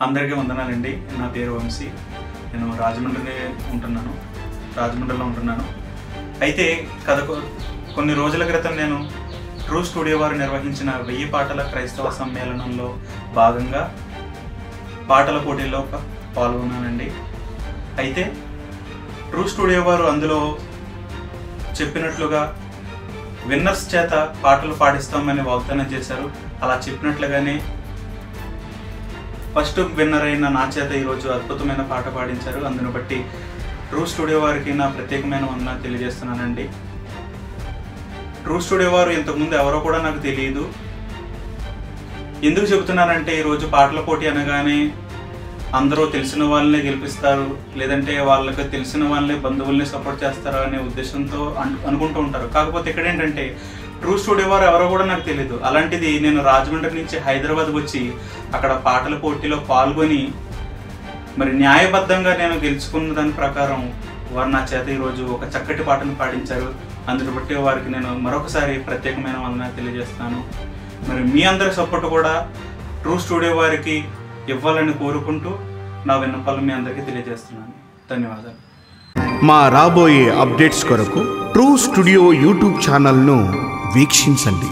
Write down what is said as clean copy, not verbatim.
అందరికీ వందనాలండి. నా పేరు వంశీ. నేను రాజమండ్రిలో ఉంటున్నాను. అయితే కొన్ని రోజుల క్రితం నేను ట్రూ స్టూడియో వారు నిర్వహించిన 1000 పాటల క్రైస్తవ సమ్మేళనంలో భాగంగా పాటల పోటీల్లో పాల్గొన్నానండి. అయితే ట్రూ స్టూడియో వారు అందులో చెప్పినట్లుగా విన్నర్స్ చేత పాటలు పాడిస్తామని వాగ్దానం చేశారు. అలా చెప్పినట్లుగానే ఫస్ట్ విన్నర్ అయిన నా చేత ఈరోజు అద్భుతమైన పాట పాడించారు. అందును బట్టి ట్రూ స్టూడియో వారికి నా ప్రత్యేకమైన వందనాలు తెలియజేస్తున్నానండి. ట్రూ స్టూడియో వారు ఇంతకుముందు ఎవరో కూడా నాకు తెలియదు. ఎందుకు చెబుతున్నానంటే, ఈరోజు పాటల పోటీ అనగానే అందరూ తెలిసిన వాళ్ళనే గెలిపిస్తారు, లేదంటే వాళ్ళకి తెలిసిన వాళ్ళని బంధువుల్ని సపోర్ట్ చేస్తారు అనే ఉద్దేశంతో అనుకుంటూ ఉంటారు. కాకపోతే ఇక్కడ ఏంటంటే, ట్రూ స్టూడియో వారు ఎవరో కూడా నాకు తెలియదు. అలాంటిది నేను రాజమండ్రి నుంచి హైదరాబాద్ వచ్చి అక్కడ పాటల పోటీలో పాల్గొని మరి న్యాయబద్ధంగా నేను గెలుచుకున్న దాని ప్రకారం వారు నా చేత ఈరోజు ఒక చక్కటి పాటను పాడించారు. అందుని బట్టి వారికి నేను మరొకసారి ప్రత్యేకమైన వందనాలు తెలియజేస్తాను. మరి మీ అందరి సపోర్ట్ కూడా ట్రూ స్టూడియో వారికి ఇవ్వాలని కోరుకుంటూ నా విన్నపాలు మీ అందరికీ తెలియజేస్తున్నాను. ధన్యవాదాలు. మా రాబోయే అప్డేట్స్ కొరకు ట్రూ స్టూడియో యూట్యూబ్ ఛానల్ను వీక్షించండి.